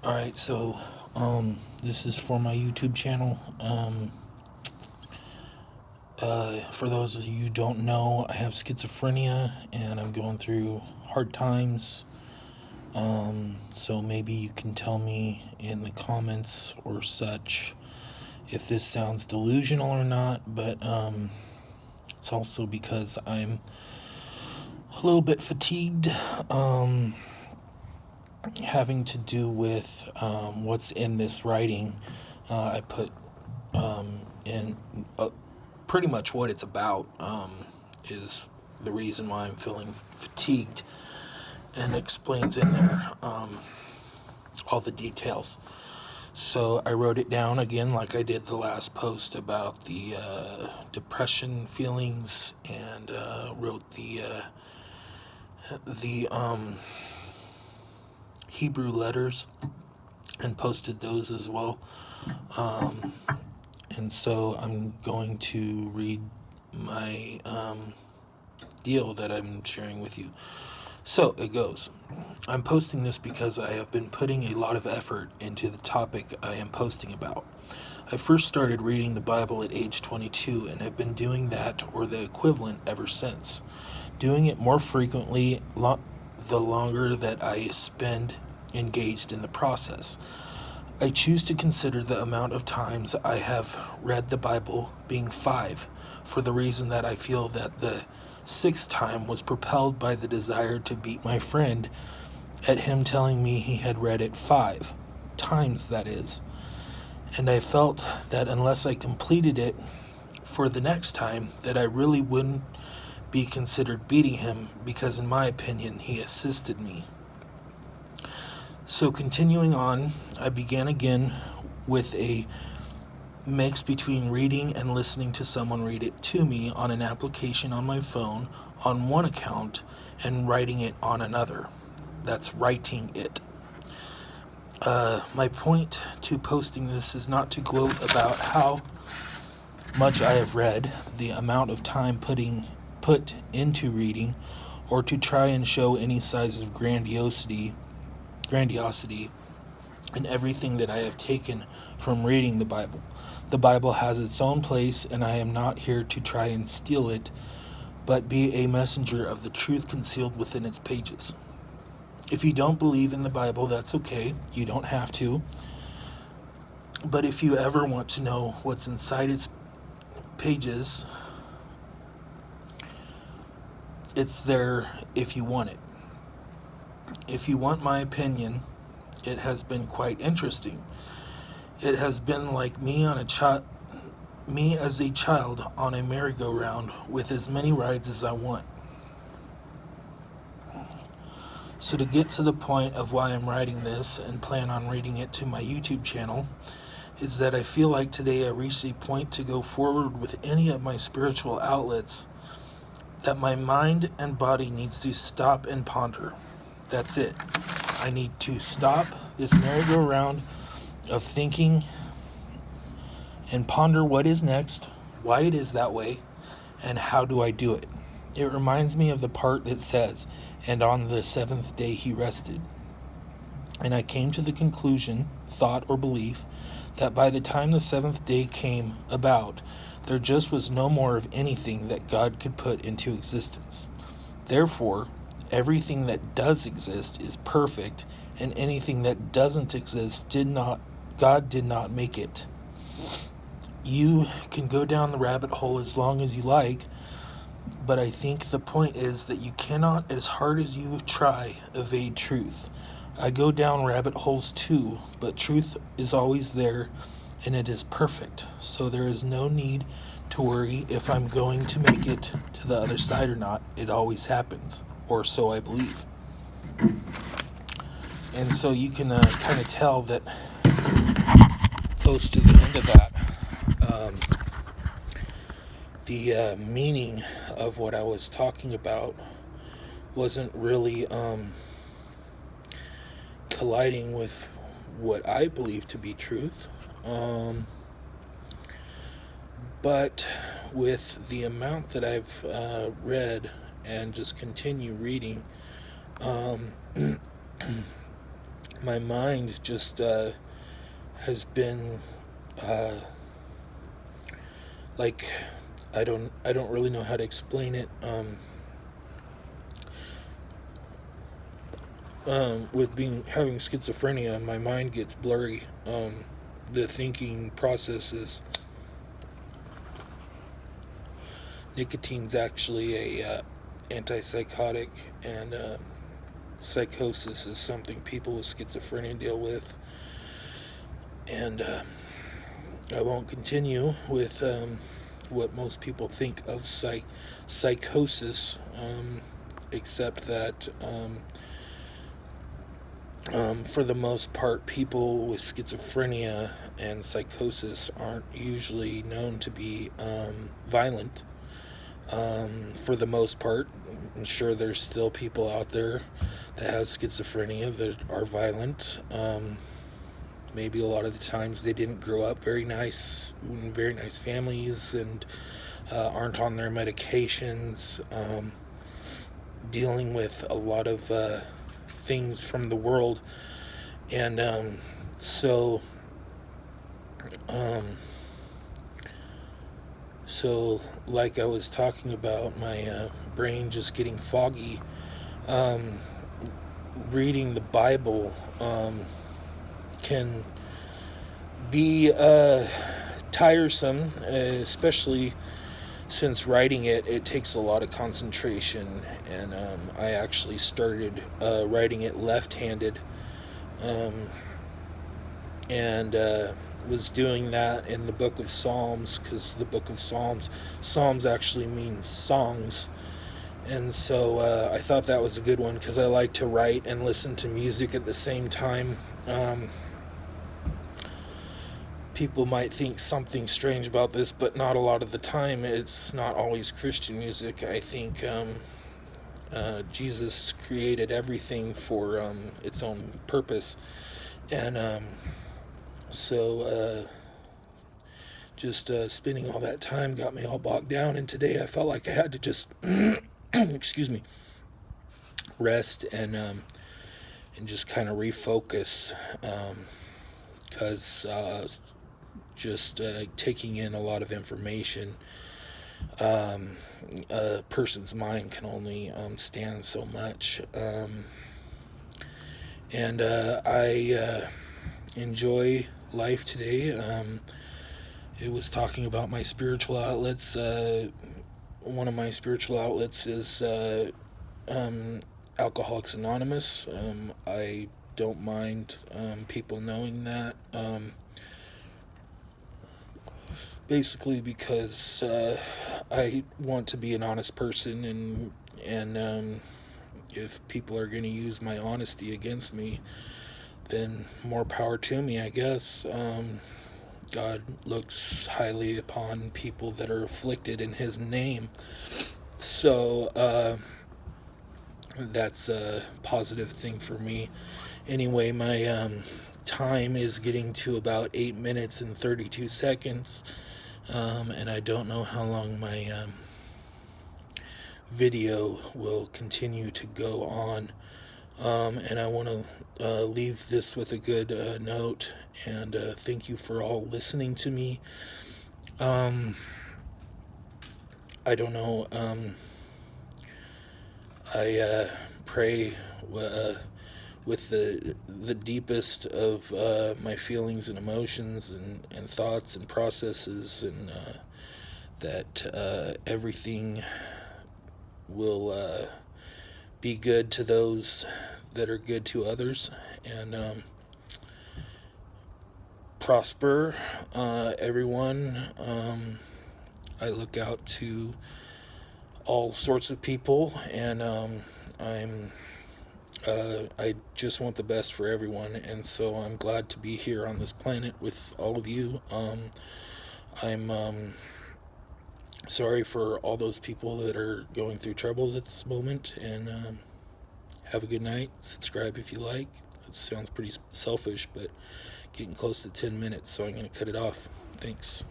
Alright, so this is for my YouTube channel. For those of you who don't know, I have schizophrenia and I'm going through hard times. So maybe you can tell me in the comments or such if this sounds delusional or not, but it's also because I'm a little bit fatigued, having to do with what's in this writing. I put in pretty much what it's about, is the reason why I'm feeling fatigued, and explains in there all the details. So I wrote it down again, like I did the last post about the depression feelings, and wrote the Hebrew letters and posted those as well. And so I'm going to read my deal that I'm sharing with you. So it goes. I'm posting this because I have been putting a lot of effort into the topic I am posting about. I first started reading the Bible at age 22 and have been doing that or the equivalent ever since. Doing it more frequently the longer that I spend engaged in the process. I choose to consider the amount of times I have read the Bible being 5, for the reason that I feel that the 6th time was propelled by the desire to beat my friend at him telling me he had read it 5 times, that is. And I felt that unless I completed it for the next time, that I really wouldn't be considered beating him, because in my opinion he assisted me. So continuing on, I began again with a mix between reading and listening to someone read it to me on an application on my phone on one account, and writing it on another. That's writing it. My point to posting this is not to gloat about how much I have read, the amount of time put into reading, or to try and show any size of grandiosity in everything that I have taken from reading the Bible. The Bible has its own place, and I am not here to try and steal it, but be a messenger of the truth concealed within its pages. If you don't believe in the Bible, that's okay. You don't have to. But if you ever want to know what's inside its pages, it's there if you want it. If you want my opinion, it has been quite interesting. It has been like me as a child on a merry-go-round with as many rides as I want. So to get to the point of why I'm writing this and plan on reading it to my YouTube channel, is that I feel like today I reached a point to go forward with any of my spiritual outlets that my mind and body needs to stop and ponder. That's it. I need to stop this merry-go-round of thinking and ponder what is next, why it is that way, and how do I do it. It reminds me of the part that says, "And on the 7th day he rested." And I came to the conclusion, thought, or belief that by the time the 7th day came about, there just was no more of anything that God could put into existence. Therefore, everything that does exist is perfect, and anything that doesn't exist God did not make it. You can go down the rabbit hole as long as you like, but I think the point is that you cannot, as hard as you try, evade truth. I go down rabbit holes too, but truth is always there, and it is perfect, so there is no need to worry if I'm going to make it to the other side or not. It always happens, or so I believe. And so you can kind of tell that close to the end of that, the meaning of what I was talking about wasn't really colliding with what I believe to be truth. But with the amount that I've read and just continue reading, my mind just has been like I don't really know how to explain it. With being having schizophrenia, my mind gets blurry. The thinking processes. Nicotine's actually a antipsychotic, and psychosis is something people with schizophrenia deal with. And I won't continue with what most people think of psychosis, except that for the most part, people with schizophrenia and psychosis aren't usually known to be violent. For the most part, I'm sure there's still people out there that have schizophrenia that are violent. Maybe a lot of the times they didn't grow up very nice families, and aren't on their medications, dealing with a lot of things from the world. And so like I was talking about, my brain just getting foggy. Reading the Bible can be tiresome, especially since writing it takes a lot of concentration. And I actually started writing it left-handed, and was doing that in the book of Psalms, because the book of Psalms actually means songs. And so I thought that was a good one, because I like to write and listen to music at the same time. People might think something strange about this, but not a lot of the time. It's not always Christian music. I think Jesus created everything for its own purpose. And so just spending all that time got me all bogged down. And today I felt like I had to just, excuse me, rest and just kind of refocus, because just taking in a lot of information, a person's mind can only stand so much. And I enjoy life today. It was talking about my spiritual outlets. One of my spiritual outlets is Alcoholics Anonymous. I don't mind people knowing that. Basically because I want to be an honest person, and if people are going to use my honesty against me, then more power to me, I guess. God looks highly upon people that are afflicted in His name. So that's a positive thing for me. Anyway, my time is getting to about 8 minutes and 32 seconds. And I don't know how long my video will continue to go on. And I want to leave this with a good note, and thank you for all listening to me. I don't know. I pray with the deepest of my feelings and emotions and thoughts and processes, and that everything will be good to those that are good to others, and prosper everyone. I look out to all sorts of people, and I just want the best for everyone, and so I'm glad to be here on this planet with all of you. I'm sorry for all those people that are going through troubles at this moment, and have a good night. Subscribe if you like. It sounds pretty selfish, but getting close to 10 minutes, so I'm going to cut it off. Thanks.